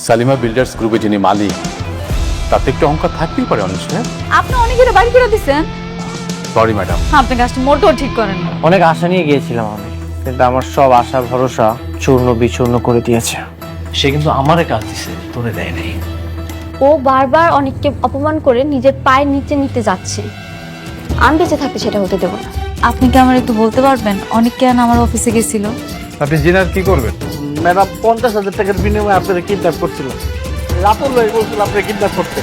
Salima builders গ্রুপে যিনি মালিক, তাতে একটু অহংকার থাকতেই পারে অনিক সাহেব। আপনি অনেকের বাড়ি করে দিচ্ছেন। Sorry madam. আপনি কাজটা মোটেও ঠিক করেন না। অনেক আশা নিয়ে গিয়েছিলাম আমি, কিন্তু আমার সব আশা ভরসা চূর্ণ বিচূর্ণ করে দিয়েছে। সে কিন্তু আমারে কাজ দিছে, তোরে দেয় নাই। ও বারবার অনেককে অপমান করে নিজের পায়ের নিচে নিতে যাচ্ছে। আমি বেঁচে থাকতে সেটা হতে দেবো না। আপনি কি আমার একটু বলতে পারবেন অনেক কেন আমার অফিসে গেছিল? আপনি জিনার কি করবেন? ম্যাডাম 50,000 টাকার বিনিময়ে আপনারা কিডন্যাপ করছিল। রাতুল ভাই বলছিল আপনি কিডন্যাপ করতে।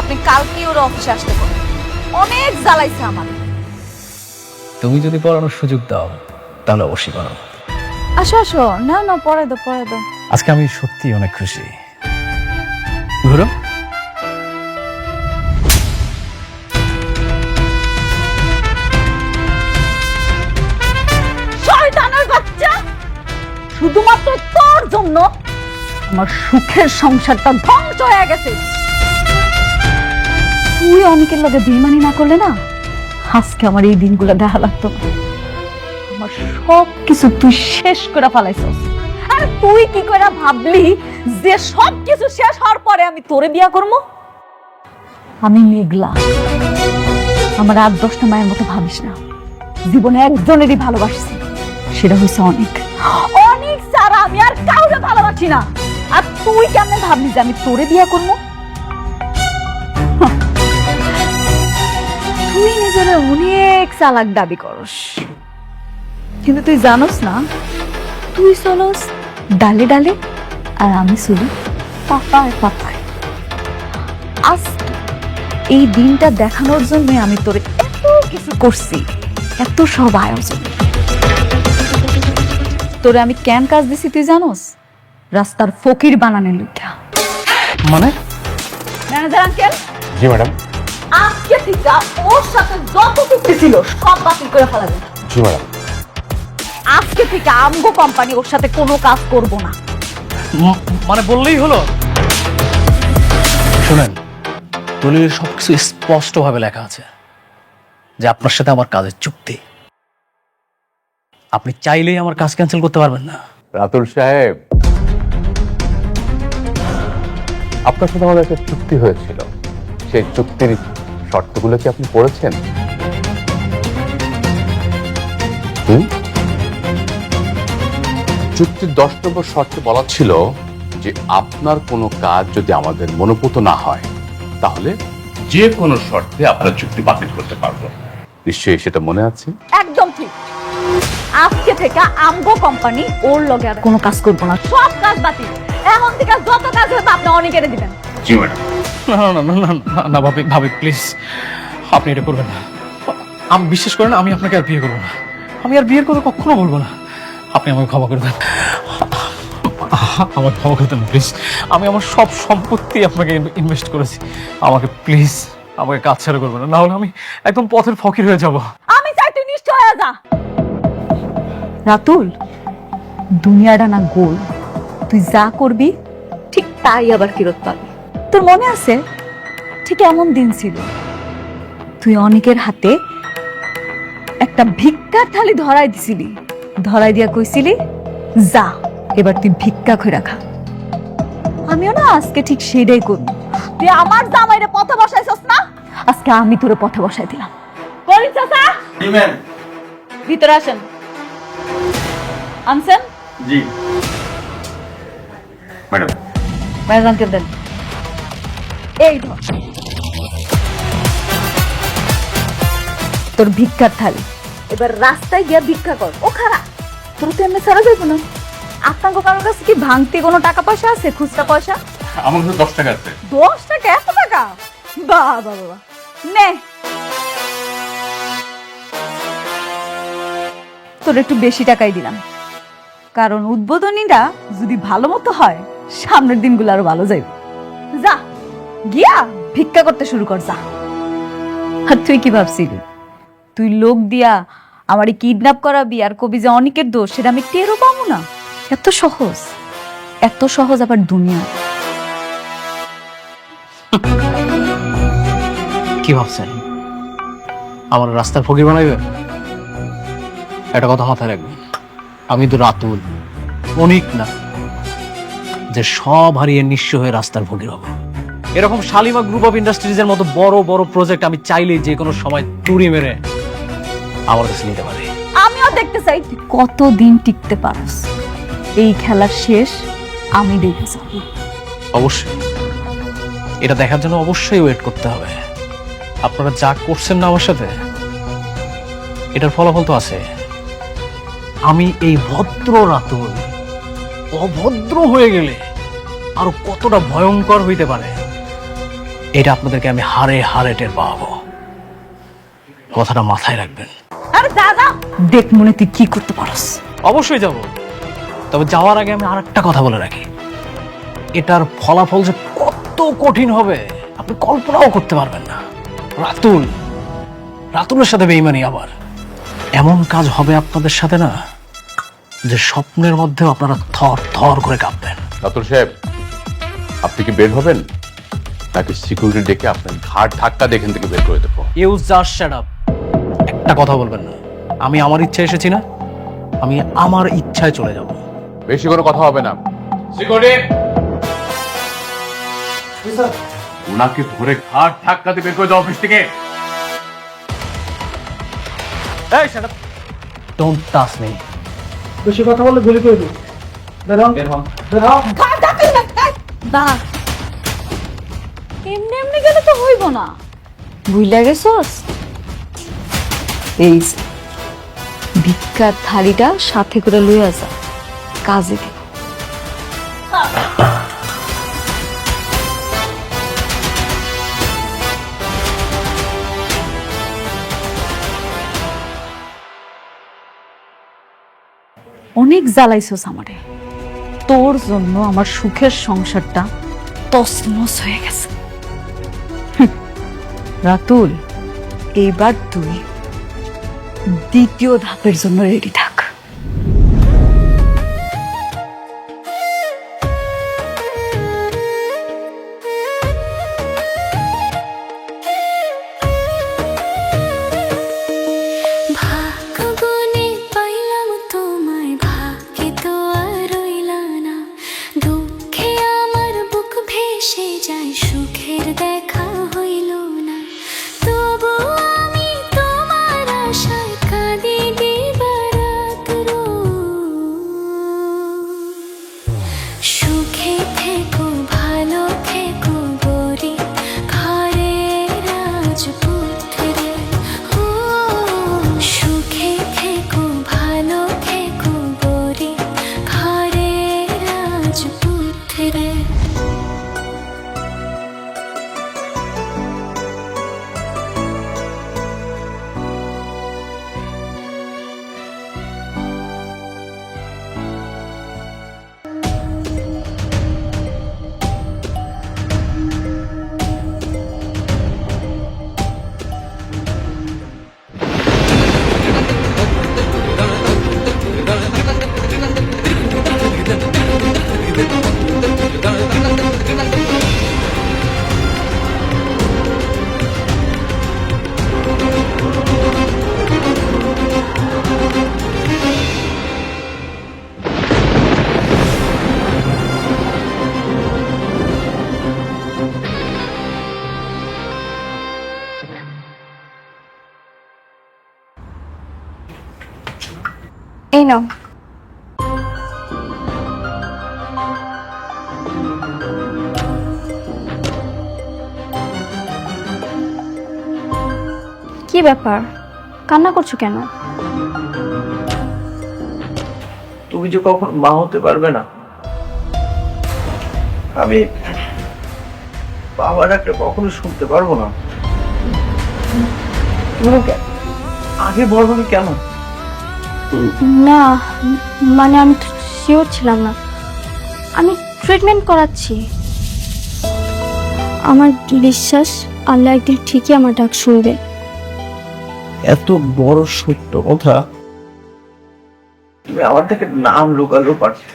আপনি কালকেই ওর অফিসে আসতে পারেন। অনেক জ্বালাইছে আমার। তুমি যদি পড়ানোর সুযোগ দাও তাহলে অবশ্যই পারো। আসো আসো, না না পরে দাও পরে দাও। আজকে আমি সত্যি অনেক খুশি। ঘুরো। শয়তানের বাচ্চা, শুধুমাত্র তোর জন্য আমার সুখের সংসারটা ধ্বংস হয়ে গেছে। তুই অনেকের লগে বেইমানি না করলে না, আজকে আমার এই দিনগুলো দেখা লাগতো না। আমার সব কিছু তুই শেষ করে ফেলাইছস। আর তুই কি করে ভাবলি যে সব কিছু শেষ হওয়ার পরে আমি তোরে বিয়া করবো? আমি মেঘলা, আমার 8-10টা মায়ের মতো ভাবিস না। জীবনে একজনেরই ভালোবাসছি, সেটা হয়েছে অনেক। অনেক ছাড়া আমি আর কাউকে ভালোবাসি না। আর তুই কেমন ভাবলি যে আমি তোরে বিয়া করবো? তুই নিজের অনেক চালাক দাবি করস, কিন্তু তুই জানোস না তুই চলস ডালে ডালে আর আমি চলি পাতায় পাতায়। আজ এই দিনটা দেখানোর জন্য আমি তোরে এত কিছু করছি, এত সব আয়োজন। তোরে আমি কেন কাজ দিছি তুই জানোস? রাস্তার ফকির বানানোর লইগা। মানে ম্যানেজার আঙ্কেল, জি ম্যাডাম। আজকে থেকে ওর সাথে যত চুক্তি ছিল সব বাতিল করে ফেলাবেন। জি ম্যাডাম। আজকে থেকে আমগো কোম্পানি ওর সাথে কোনো কাজ করব না। মানে বললেই হলো? শুনেন, দলিলের সবকিছু স্পষ্ট ভাবে লেখা আছে যে আপনার সাথে আমার কাজের চুক্তি। আপনি চাইলেই আমার কাজ ক্যান্সেল করতে পারবেন না। রাতুল সাহেব, আপনার সাথে আমাদের একটা চুক্তি হয়েছিল, সেই চুক্তির শর্তগুলো কি আপনি পড়েছেন? চুক্তির 10 নম্বর শর্তে বলা ছিল যে আপনার কোনো কাজ যদি আমাদের মনোপুত না হয় তাহলে যে কোনো শর্তে আপনার চুক্তি বাতিল করতে পারবো। নিশ্চয়ই সেটা মনে আছে? একদম ঠিক। আজকে থেকে আমগো কোম্পানি ওর লগে আর কোনো কাজ করব না, সব কাজ বাতিল। এখন থেকে যত কাজ হবে আপনি অনেকেরে দিবেন। জি ম্যাডাম। না না না না না না ভাবি ভাবি প্লিজ, আপনি এটা করবেন না। আমি বিশ্বাস করেন, আমি আপনাকে আর বিয়ে করবো না। আমি আর বিয়ের কথা কখনো বলবো না। আপনি আমাকে ক্ষমা করে দেন, আমার ক্ষমা করে দেন প্লিজ। আমি আমার সব সম্পত্তি আপনাকে ইনভেস্ট করেছি। আমাকে প্লিজ, আমাকে কাজ ছাড়া করবেন না, নাহলে আমি একদম পথের ফকির হয়ে যাব। আমি চাই তুই নিশ্চয় হয়ে যা। রাতুল, দুনিয়াটা না গোল, তুই যা করবি ঠিক তাই আবার ফেরত পাবি। তোর মনে আছে ঠিক এমন দিন ছিল, তুই অনেকের হাতে একটা ভিক্ষার থালি ধরাই দিছিলি, ধরাই দিয়া কইছিলি যা এবার তুই ভিক্ষা করে রাখা। আমিও না আজকে ঠিক সেটাই করব। তুই আমার জামাইরে পথে বসাইছস না, আজকে আমি তোরে পথে বসাই দিলাম। করি চাচা, জি ম্যাম। ভিতরে আসেন। আনছেন? জি ম্যাডাম। ম্যানেজারকে দেন। এই ধর তোর ভিক্ষার থালি, এবার রাস্তায় গিয়া ভিক্ষা কর। ও খারাপ, তোর তো এমনি ছাড়া যাইব না। আপনার কারোর কাছে কি ভাঙতি কোনো টাকা পয়সা আছে, খুচরা পয়সা? আমার কাছে 10 টাকা আছে। 10 টাকা? এত টাকা? বাহ বাহ বাহ, নে তোর একটু বেশি টাকাই দিলাম, কারণ উদ্বোধনীরা যদি ভালো মতো হয় সামনের দিনগুলো আরো ভালো যাইবে। যা গিয়া ভিক্ষা করতে শুরু কর, যা। আর তুই কি ভাবছিলি তুই লোক দিয়া আমারে কিডন্যাপ করাবি আর কবি যে অনেকের দোষ সেটা আমি টেরও পাবো না? এত সহজ, এত সহজ আবার দুনিয়া। কি ভাবছেন আমার রাস্তার ফকির বানাইবে? একটা কথা মাথায় রাখবেন, আমি তো রাতুল, অনেক না। যে সব হারিয়ে নিঃস্ব হয়ে রাস্তার ভোগী হব। এরকম শালিমা গ্রুপ অফ ইন্ডাস্ট্রিজের মতো বড় বড় প্রজেক্ট আমি চাইলেই যে কোনো সময় তুড়ি মেরে আমার কাছে নিতে পারি। আমিও দেখতে চাই তুই কতদিন টিকতে পারস। এই খেলার শেষ আমি দেখে যাব। অবশ্যই এটা দেখার জন্য অবশ্যই ওয়েট করতে হবে। আপনারা যা করছেন না আমার সাথে, এটার ফলাফল তো আছে। আমি এই ভদ্র রাতুল অভদ্র হয়ে গেলে আরো কতটা ভয়ঙ্কর হইতে পারে এটা আপনাদেরকে আমি হারে হারে টের পাবো। কথাটা মাথায় রাখবেন। আরে দাদা দেখ মনে তুই কি করতে পারস। অবশ্যই যাব, তবে যাওয়ার আগে আমি আরেকটা কথা বলে রাখি, এটার ফলাফল যে কত কঠিন হবে আপনি কল্পনাও করতে পারবেন না। রাতুলের সাথে বেইমানি, আবার এমন কাজ হবে আপনাদের সাথে না যে স্বপ্নের মধ্যেও আপনারা থর থর করে কাঁপবেন। রাতুল সাহেব, আপনি কি বের হবেন নাকি সিকিউরিটি ডেকে আপনার ঘাট ধাক্কা দিয়ে এখান থেকে বের করে দেবো? You just shut up. একটা কথা বলবেন না। আমি আমার ইচ্ছায় এসেছি না, আমি আমার ইচ্ছায় চলে যাব। বেশি কোনো কথা হবে না। সিকিউরিটি, ওনাকে ধরে ঘাট ধাক্কা দিয়ে বের করে দাও অফিস থেকে। এই shut up, don't touch me. বেশি কথা বললে গুলি করে দিই। বেরো বেরো। দা এমনি এমনি গেলে তো হইব না। ভুইলা গেছস? এই যে, ভিক্ষার থালিটা সাথে করে লইয়া যা, কাজে দিব। অনেক জ্বালাইছস আমারে, তোর জন্য আমার সুখের সংসারটা তছনছ হয়ে গেছে। রাতুল, এবার তুই দ্বিতীয় ধাপের জন্য রেডি থাক। ভাগ্যগুনে পাইলাম তোমায়, ভাগ্যে তো আর রইলা না। দুঃখে আমার বুক ভেসে যায়, সুখের দেখা হইল না। তবু আমি তোমার আশায় কাঁদি দিবারাত সুখে থেকো, ভালো থেকো গরি ঘরে রাজপুত্রে। ও সুখে থেকো, ভালো থেকো গরি ঘরে রাজপুত্রে। এই নাও। কি ব্যাপার, কান্না করছো কেন? তুমি যে কখন মা হতে পারবে না, আমি বাবার একটা কখনো শুনতে পারবো না। তুমি আমাকে আগে বলবনি কেন? না মানে আমি শিওর ছিলাম না। আমি ট্রিটমেন্ট করাচ্ছি। আমার বিশ্বাস আল্লাহ একদিন ঠিকই আমার ডাক শুনবে। এত বড় সত্য কথা তুমি আমার থেকে নাম লুকালো পারতে।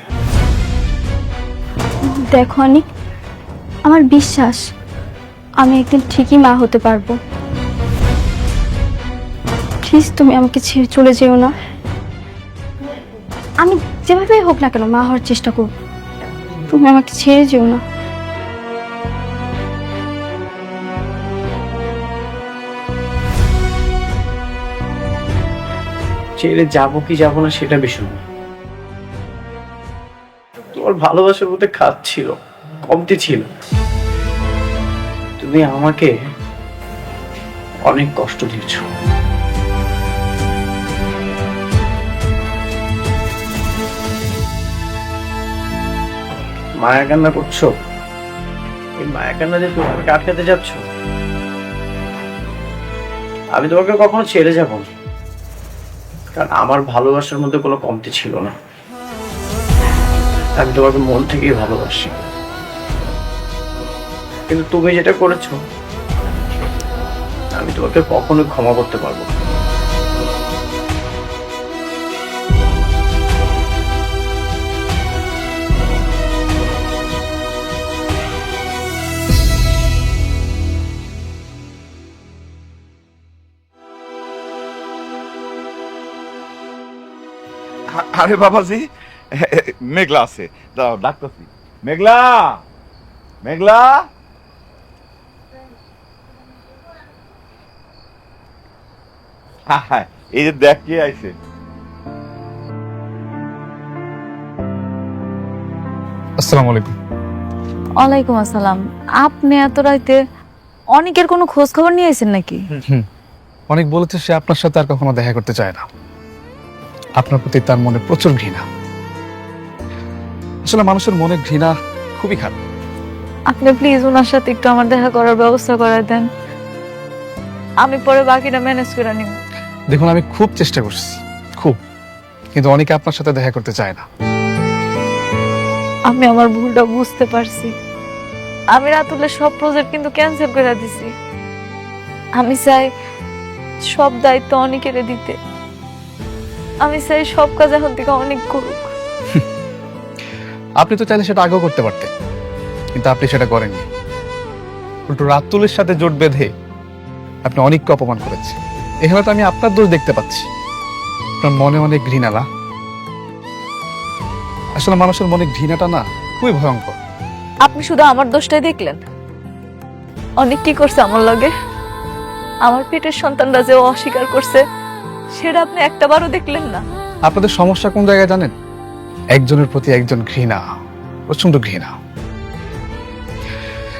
দেখো অনিক, আমার বিশ্বাস আমি একদিন ঠিকই মা হতে পারবো। প্লিজ তুমি আমাকে ছেড়ে চলে যেও না। আমি যেভাবেই হোক না কেন মা হওয়ার চেষ্টা করব। তুমি আমাকে ছেড়ে যেও না। ছেড়ে যাবো কি যাবো না সেটা বিষয় না। তোমার ভালোবাসার মধ্যে খাত ছিল, কমতি ছিল। তুমি আমাকে অনেক কষ্ট দিয়েছো। মায়া কান্না করছো, এই মায়া কান্না যে তুমি আমাকে আটকাতে যাচ্ছ। আমি তোমাকে কখনো ছেড়ে যাব না, কারণ আমার ভালোবাসার মধ্যে কোনো কমতি ছিল না। আমি তোমাকে মন থেকেই ভালোবাসি, কিন্তু তুমি যেটা করেছো আমি তোমাকে কখনো ক্ষমা করতে পারবো না। আরে বাবাজি, মেঘলা আছে, দাও ডাকতেছি। মেঘলা, মেঘলা, হ্যাঁ, এই যে দেখ কে আইছে। আসসালামু আলাইকুম। ওয়ালাইকুম আসসালাম। আপনি এত রাইতে অনেকের কোনো খোঁজ খবর নিয়ে আইছেন নাকি? অনেক বলেছে সে আপনার সাথে আর কখনো দেখা করতে চায় না। আপনার প্রতি তার মনে প্রচুর ঘৃণা। আসলে মানুষের মনে ঘৃণা খুবই খারাপ। আপনি প্লিজ ওনার সাথে একটু আমার দেখা করার ব্যবস্থা করে দেন, আমি পরে বাকিটা ম্যানেজ করে নিব। দেখুন, আমি খুব চেষ্টা করছি, খুব, কিন্তু অনেকে আপনার সাথে দেখা করতে চায় না। আমি আমার ভুলটা বুঝতে পারছি। আমি রাতুলের সব প্রজেক্ট কিন্তু ক্যান্সেল করে দিছি। আমি চাই সব দায়িত্ব অনেকের দিতে। আমি চাই সব কাজ এখন থেকে অনেক করুক। আপনি তো চাইলে সেটা আগেও করতে পারতেন, কিন্তু আপনি সেটা করেননি। উল্টো রাতুলের সাথে জোট বেঁধে আপনি অনেককে অপমান করেছেন। এখানে তো আমি আপনার দোষ দেখতে পাচ্ছি। আপনার মনে অনেক ঘৃণা না? আসলে মানুষের মনে ঘৃণাটা না খুবই ভয়ঙ্কর। আপনি শুধু আমার দোষটাই দেখলেন? অনেক কি করছে আমার লগে। আমার পেটের সন্তানরা যে অস্বীকার করছে সেটা আপনি একটাবারও দেখলেন না। আপনাদের সমস্যা কোন জায়গায় জানেন? একজনের প্রতি একজন ঘৃণা, প্রচন্ড ঘৃণা।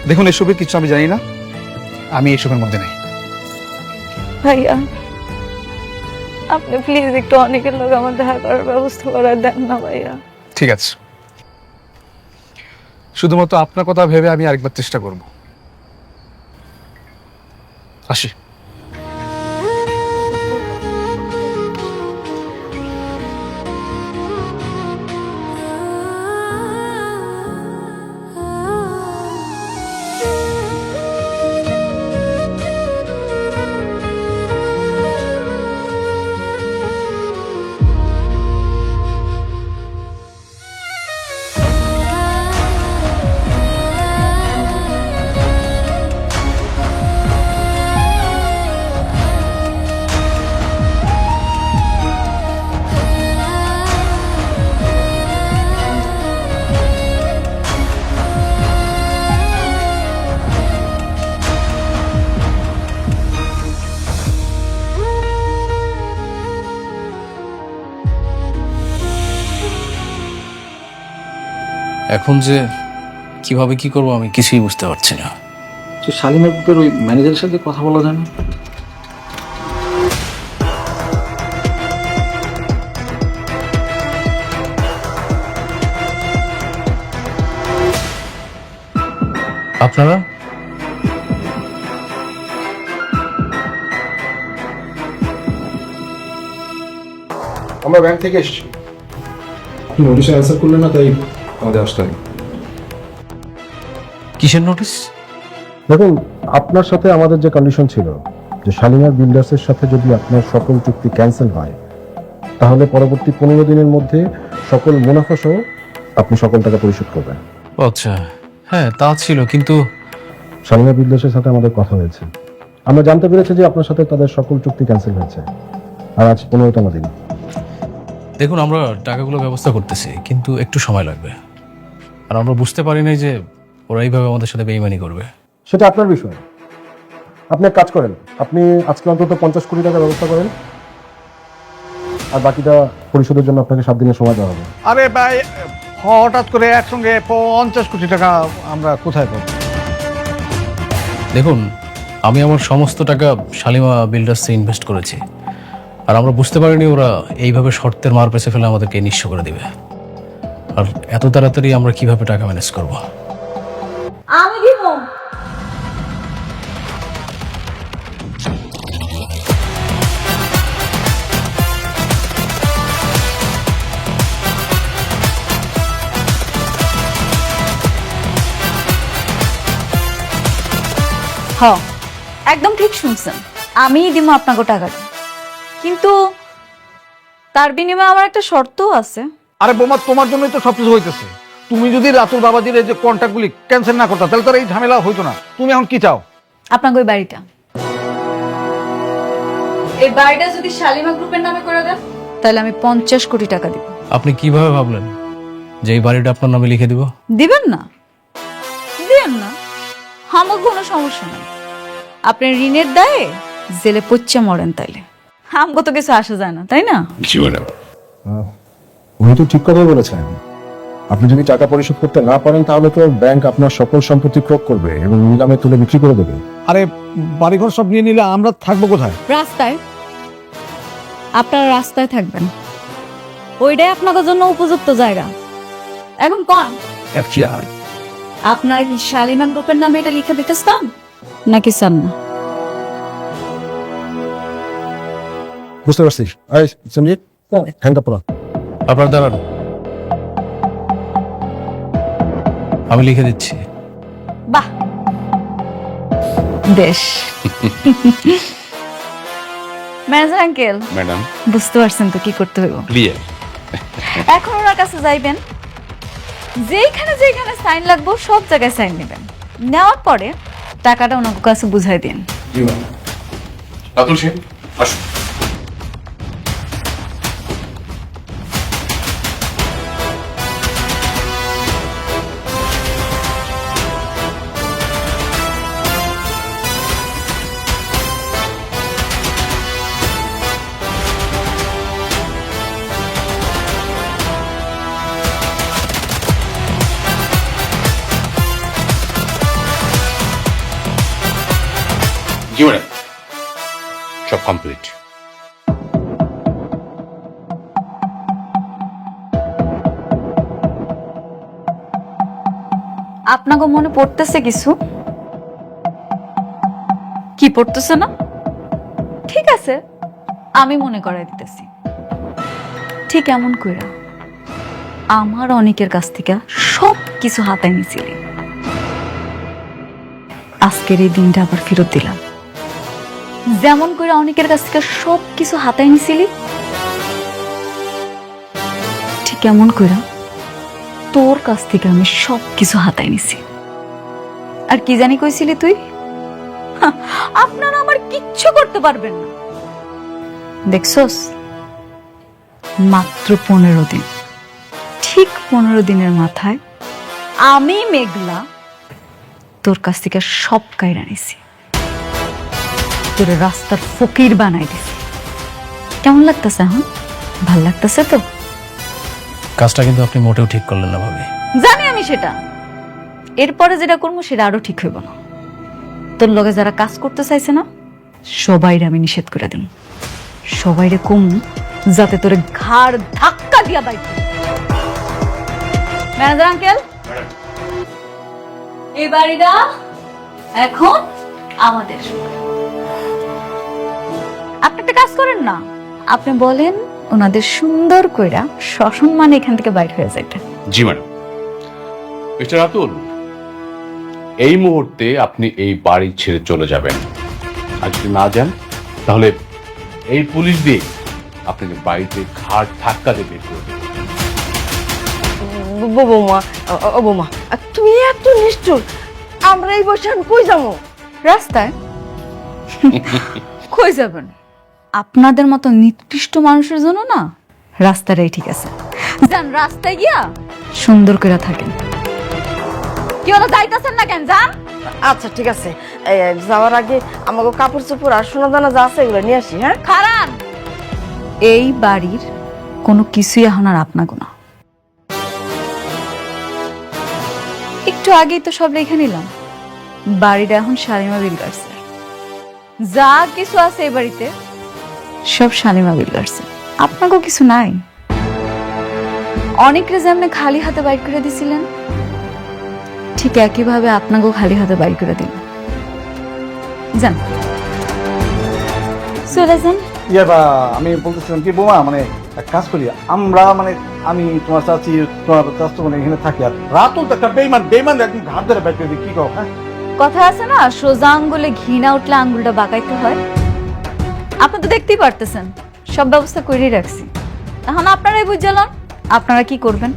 দেখুন, এসবের কিছু আমি জানি না, আমি এসবের মধ্যে নেই। ভাইয়া, আপনি প্লিজ একটু অনেকের লোক আমার দেখা করার ব্যবস্থা করে দেন না ভাইয়া। ঠিক আছে, শুধুমাত্র আপনার কথা ভেবে আমি আরেকবার চেষ্টা করব। আসি। এখন যে কিভাবে কি করবো আমি কিছুই বুঝতে পারছি না। তো শালিমার গ্রুপের ওই ম্যানেজারের সাথে কথা বলা যায় না? আপনারা আমরা ব্যাংক থেকে এসেছি। আপনি নোটিশে অ্যান্সার করলেন না, তাই আমাদের আসতে হবে। কিসের নোটিশ? দেখুন, আপনার সাথে আমাদের যে কন্ডিশন ছিল যে শালিমার বিল্ডার্সের সাথে যদি আপনার সকল চুক্তি ক্যান্সেল হয় তাহলে পরবর্তী 15 দিনের মধ্যে সকল মুনাফা সহ আপনি সকল টাকা পরিশোধ করবেন। আচ্ছা, হ্যাঁ তা ছিল, কিন্তু শালিমার বিল্ডার্সের সাথে আমাদের কথা হয়েছে। আমরা জানতে পেরেছি যে আপনার সাথে তাদের সকল চুক্তি ক্যান্সেল হয়েছে, আর আজ 15তম দিন। দেখুন, আমরা টাকাগুলো ব্যবস্থা করতেছি, কিন্তু একটু সময় লাগবে। আর আমরা বুঝতে পারি নাই যে ওরা এইভাবে আমাদের সাথে বেইমানি করবে। সেটা আপনার বিষয়। আপনি এক কাজ করেন, আপনি আজকে অন্তত 50 কোটি টাকার ব্যবস্থা করেন, আর বাকিটা পরিশোধের জন্য আপনাকে 7 দিনের সময় দেওয়া হবে। আরে ভাই, হঠাৎ করে একসঙ্গে 50 কোটি টাকা আমরা কোথায় পাবো? দেখুন, আমি আমার সমস্ত টাকা শালিমা বিল্ডার্সে ইনভেস্ট করেছি, আর আমরা বুঝতে পারিনি ওরা এইভাবে শর্তের মার পেছে ফেলে আমাদেরকে নিঃস্ব করে দিবে। আর এত তাড়াতাড়ি আমরা কিভাবে টাকা ম্যানেজ করব? আমি দিব। হ, একদম ঠিক শুনছেন, আমিই দিব আপনাকে টাকাটা, কিন্তু তার বিনিময়ে আমার একটা শর্তও আছে। আরে বোমা, তোমার জন্যই তো সবকিছু হইতেছে। তুমি যদি রাতুল বাবাজির এই যে কন্ট্রাক্টগুলি ক্যান্সেল না করতা, তাহলে তো আর এই ঝামেলা হইতো না। তুমি এখন কি চাও? আপনাকে ওই বাড়িটা, এই বাড়িটা যদি শালিমা গ্রুপের নামে করে দেন, তাহলে আমি 50 কোটি টাকা দিব। আপনি কিভাবে ভাবলেন যে এই বাড়িটা আপনার নামে লিখে দিব? দিবেন না? দিবেন না, আমার কোনো সমস্যা নাই। আপনি ঋণের দায়ে জেলে পচ্চা মরেন, তাইলে আমগো তো কিছু আসা যায় না, তাই না? জি ম্যাডাম। উনি তো ঠিক কথাই বলেছেন। আপনি যদি টাকা পরিশোধ করতে না পারেন, তাহলে তো ব্যাংক আপনার সকল সম্পত্তি ক্রয় করবে এবং নিলামে তুলে বিক্রি করে দেবে। আরে বাড়িঘর সব নিয়ে নিলে আমরা থাকবো কোথায়? রাস্তায়। আপনারা রাস্তায় থাকবেন, ওইটাই আপনাদের জন্য উপযুক্ত জায়গা। এখন কোন আপনার শালিমা গ্রুপের নামে এটা লিখে দিতে চান নাকি চান না? বুঝতে পারছিস? সঞ্জিত, হ্যান্ড আপ করা। আপনার দাঁড়ান, আমি লিখে দিচ্ছি। বাহ, বেশ। ম্যানেজার আঙ্কেল, ম্যাডাম, বুঝতে পারছেন তো কি করতে হইব? ক্লিয়ার। এখন ওনার কাছে যাইবেন, যেখানে যেখানে সাইন লাগবে সব জায়গায় সাইন নেবেন। নেওয়ার পরে টাকাটা ওনার কাছে বুঝাই দিন। জি ম্যাডাম। রাতুল সেন, আসুন। জি ম্যাডাম, সব কমপ্লিট। আপনাকে মনে পড়তেছে কিছু? কি পড়তেছে না? ঠিক আছে, আমি মনে করাই দিতেছি। ঠিক এমন কইরা আমার অনেকের কাছ থেকে সব কিছু হাতায় নিছিলি, আজকের এই দিনটা আবার ফেরত দিলাম। যেমন করে অনেকের কাছ থেকে সব কিছু হাতায় নিছিলি, ঠিক এমন করে তোর কাছ থেকে আমি সব কিছু হাতায় নিছি। আর কি জানি কইছিলি তুই? আপনারা আমার কিচ্ছু করতে পারবেন না। দেখছস, মাত্র 15 দিন, ঠিক 15 দিনের মাথায় আমি মেঘলা তোর কাছ থেকে সব কাইরা নিছি, তোর রাস্তার ফকির বানাই দিছি। কেমন লাগতেছে? এখন ভাল লাগতেছে তো? কাজটা কিন্তু আপনি মোটেও ঠিক করলেন না ভাবি। জানি আমি সেটা, এরপরে যেটা করবো সেটা আরো ঠিক হইব না। তোর লগে যারা কাজ করতে চাইছে না, সবাইরে আমি নিষেধ করে দেব। সবাইরে কম, যাতে তোরে ঘাড় ধাক্কা দিয়া বাইক। ম্যানেজার আঙ্কেল, এই বাড়িটা এখন আমাদের। আপনি একটা কাজ করেন না, আপনি বলেন ওনাদের সুন্দর কইরা সসম্মানে এখান থেকে বাইর হয়ে যাইতে। জি ম্যাডাম। মিস্টার রাতুল, এই মুহূর্তে আপনি এই বাড়ি ছেড়ে চলে যাবেন। আর যদি না যান, তাহলে এই পুলিশ দিয়ে আপনাকে বাড়িতে ঘাট ধাক্কা দিয়ে বের করে দেবে। বৌমা, ও বৌমা, তুমি এত নিষ্ঠুর। আমরা এই বছর কই যাবো? রাস্তায়। কই যাবেন? আপনাদের মতো নিকৃষ্ট মানুষের জন্য না রাস্তাটাই ঠিক আছে। যান রাস্তায় গিয়া সুন্দর করে থাকেন। কি হলো, যাইতাছেন না কেন? যান। আচ্ছা ঠিক আছে, যাওয়ার আগে আমাকে কাপড় চোপড় আর সোনা দানা যা আছে এগুলো নিয়ে আসি। হ্যাঁ, খারান, এই বাড়ির কোনো কিছুই এখন আর আপনাকে না। একটু আগেই তো সব লেখা নিলাম। বাড়িটা এখন শালিমা বিল্ডার্সের। যা কিছু আছে এই বাড়িতে সব শালিমা বিল্ডার্সের। আপনাকেও কিছু নাই। অনেকরে যেমন খালি হাতে বাইর করে দিছিলেন, ঠিক একইভাবে আপনাকেও খালি হাতে বাইর করে দিন। যান, চলে যান। ইয়ে বা আমি বলতেছিলাম কি বোমা, মানে এক কাজ করি আমরা, মানে আমি তোমার চাচি তোমার চাচু মানে এখানে থাকি, আর রাতুল তো একটা বেইমান একদম ঘাট ধরে বাইক করে দিই, কি কও? হ্যাঁ, কথা আছে না, সোজা আঙ্গুলে ঘি না উঠলে আঙ্গুলটা বাঁকাইতে হয়। আপনি তো দেখতেই পারতেছেন সব ব্যবস্থা করেই রাখছি। এখন আপনারাই বুঝলেন আপনারা কি করবেন।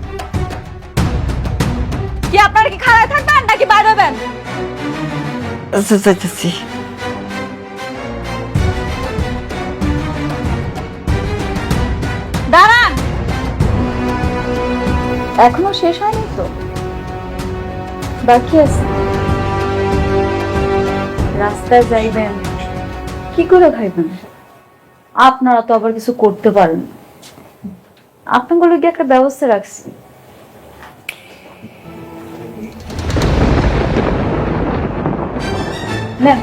কি আপনারা কি খাড়ায় থাকবেন নাকি বাইরে হবেন? যাইতেছি। দাঁড়ান, এখনো শেষ হয়নি তো, বাকি আছে। রাস্তায় যাইবেন, কি করে খাইবেন? আপনারা তো আবার কিছু করতে পারেন। আপনাগুলো কি একটা ব্যবস্থা রাখছি। নেন,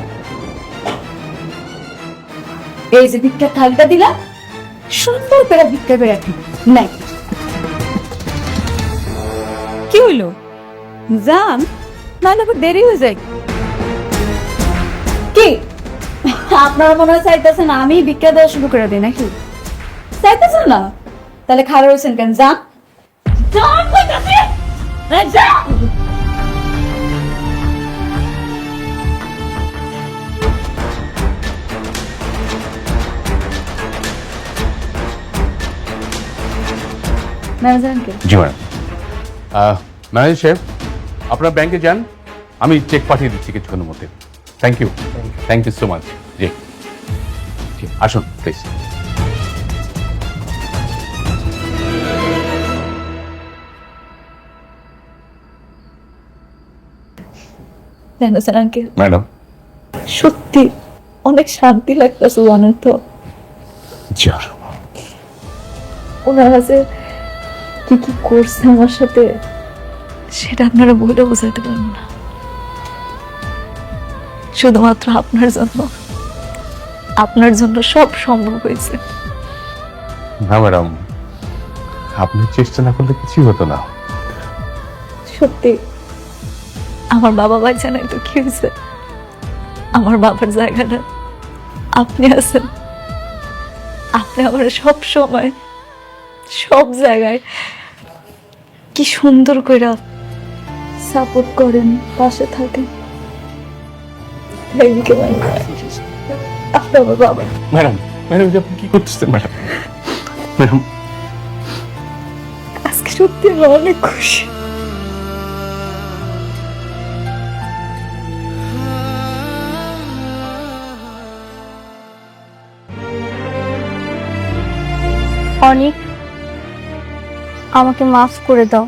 এই যে ভিক্ষার থালটা দিলাম, সুন্দর করে ভিক্ষা করে রাখি। নাই, কি হইলো? যান, নাহলে আবার দেরি হয়ে যায়। কি আপনারা মনে হয় চাইতেছেন আমি ভিক্ষা দেওয়া শুরু করে দিই নাকি? চাইতেছেন না? তাহলে খারাপ হয়েছেন কেন? যান, যান কইতাছি, যান। Manager uncle. জি ম্যাডাম। ম্যানেজার সাহেব, আপনার ব্যাংকে যান, আমি চেক পাঠিয়ে দিচ্ছি কিছুক্ষণের মধ্যে। Thank you so much. জি জি, আসুন প্লিজ। Manager uncle, madam. সত্যি অনেক শান্তি লাগতেছে জানেন তো। ওনারা যে কি কি করছে আমার সাথে, সেটা আপনারা বলে বোঝাতে পারবো না। শুধুমাত্র আপনার জন্য সব সম্ভব হয়েছে। না ম্যাডাম, আপনি চেষ্টা না করলে কিছুই হতো না। সত্যি আমার বাবা বাচ্চা নাই তো কি হয়েছে, আমার বাবার জায়গাটা আপনি আছেন। আপনি আমার সব সময় সব জায়গায় কি সুন্দর করে সাপোর্ট করেন, পাশে থাকেন। আপনি আমার বাবা। ম্যাডাম, আপনি কি করতেছেন ম্যাডাম? ম্যাডাম, আজকে সত্যি আমি অনেক খুশি। অনেক, আমাকে মাফ করে দাও।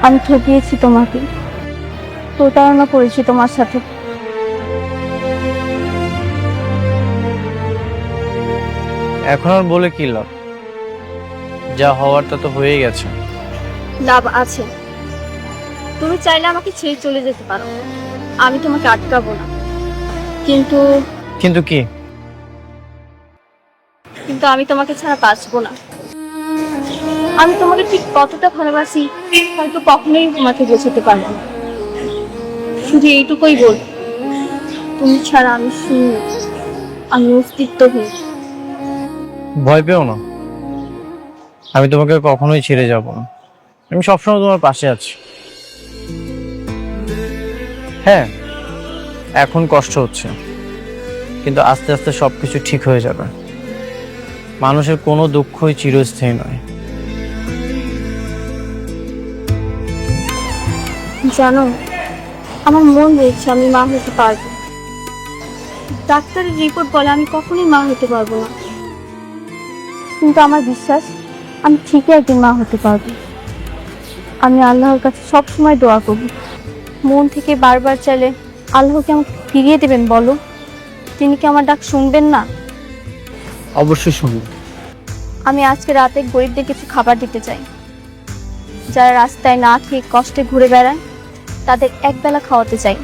আমি ঠকিয়েছি তোমাকে, প্রতারণা করেছি তোমার সাথে। এখন আর বলে কি লাভ? যা হওয়ার তা তো হয়ে গেছে। লাভ আছে, তুমি চাইলে আমাকে ছেড়ে চলে যেতে পারো, আমি তোমাকে আটকাবো না। কিন্তু কিন্তু কি? কিন্তু আমি তোমাকে ছাড়া বাঁচবো না। আমি তোমাকে ঠিক কতটা ভালোবাসি হয়তো কখনোই তোমাকে বোঝাতে পারবো না। শুধু এইটুকুই বল, তুমি ছাড়া আমি শূন্য, আমি অস্তিত্বহীন। ভয় পেও না, আমি তোমাকে কখনোই ছেড়ে যাব না। আমি সবসময় তোমার পাশে আছি। হ্যাঁ, এখন কষ্ট হচ্ছে, কিন্তু আস্তে আস্তে সবকিছু ঠিক হয়ে যাবে। মানুষের কোনো দুঃখই চিরস্থায়ী নয়। জানো, আমার মন বলছে আমি মা হতে পারবো। ডাক্তারের রিপোর্ট বলে আমি কখনোই মা হতে পারবো না, কিন্তু আমার বিশ্বাস আমি ঠিকই একদিন মা হতে পারবো। আমি আল্লাহর কাছে সব সময় দোয়া করব, মন থেকে বারবার চাইলে আল্লাহকে আমাকে ফিরিয়ে দেবেন বলো? তিনি কি আমার ডাক শুনবেন না? অবশ্যই শুনুন। আমি আজকে রাতে গরিবদের কিছু খাবার দিতে চাই। যারা রাস্তায় না খেয়ে কষ্টে ঘুরে বেড়ায় তাদের একবেলা খাওয়াতে চাই।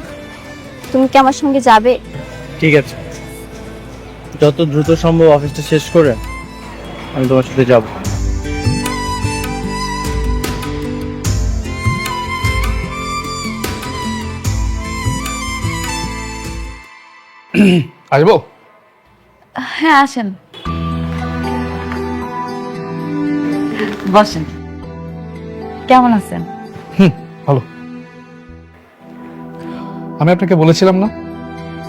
তুমি কি আমার সঙ্গে যাবে? ঠিক আছে, যত দ্রুত সম্ভব অফিসটা শেষ করে আমি তোমার সাথে যাব। আসবো? হ্যাঁ আসেন, বসেন। কেমন আছেন? ভালো। আমি আপনাকে বলেছিলাম না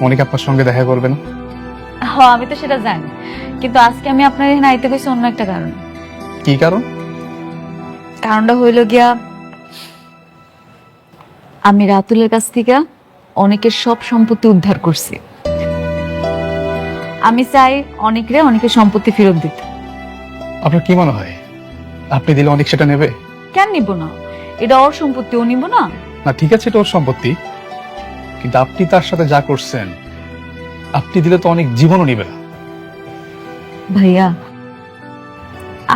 মনিকা আপনার সঙ্গে দেখা করবে না? আমি তো সেটা জানি, কিন্তু আজকে আমি আপনার এখানে আইতে গেছি অন্য একটা কারণ। কি কারণ? কারণটা হইল গিয়া, আমি রাতুলের কাছ থেকে অনেকের সব সম্পত্তি উদ্ধার করছি। আমি চাই অনেকের সম্পত্তি ফেরত দিতে। আপনার কি মনে হয় আপনি দিলে অনেক সেটা নেবে? কেন নিব না? এটা ওর সম্পত্তি, ও নিব না? না ঠিক আছে, এটা ওর সম্পত্তি, কিন্তু আপনি তার সাথে যা করছেন, আপনি দিলে তো অনেক জীবনও নিবে না। ভাইয়া,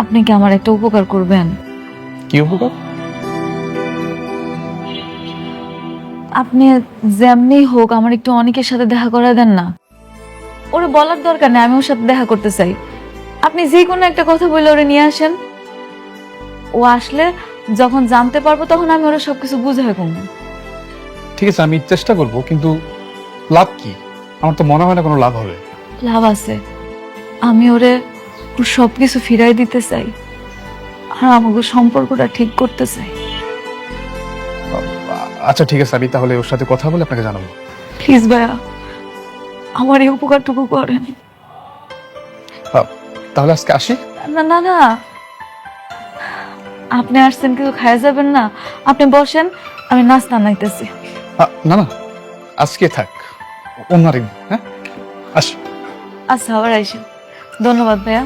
আপনি কি আমার একটা উপকার করবেন? কি উপকার? আপনি যেমনি হোক আমার একটু অনেকের সাথে দেখা করা দেন না। ওরে বলার দরকার নেই আমি ওর সাথে দেখা করতে চাই। আপনি যে কোনো একটা কথা বলে ওরে নিয়ে আসেন। ও আসলে যখন জানতে পারবো তখন আমি ওরা সবকিছু বুঝাই কমবো। ঠিক আছে, আমি চেষ্টা করব, কিন্তু লাভ কি? আমার তো মনে হয় না কোনো লাভ হবে। লাভ আছে, আমি ওরে ওর সবকিছু ফিরাই দিতে চাই আর আমাকে সম্পর্কটা ঠিক করতে চাই। আচ্ছা ঠিক আছে, আমি তাহলে ওর সাথে কথা বলে আপনাকে জানাবো। প্লিজ ভাইয়া, আমার এই উপকারটুকু করেন। তাহলে আজকে আসি? না না না, আপনি আসছেন কিছু খাওয়া যাবেন না? আপনি বসেন, আমি নাস্তা নাইতেছি। না না, আজকে থাক, অন্য আরেকদিন। হ্যাঁ, আসি। আচ্ছা, আবার আইসেন। ধন্যবাদ ভাইয়া।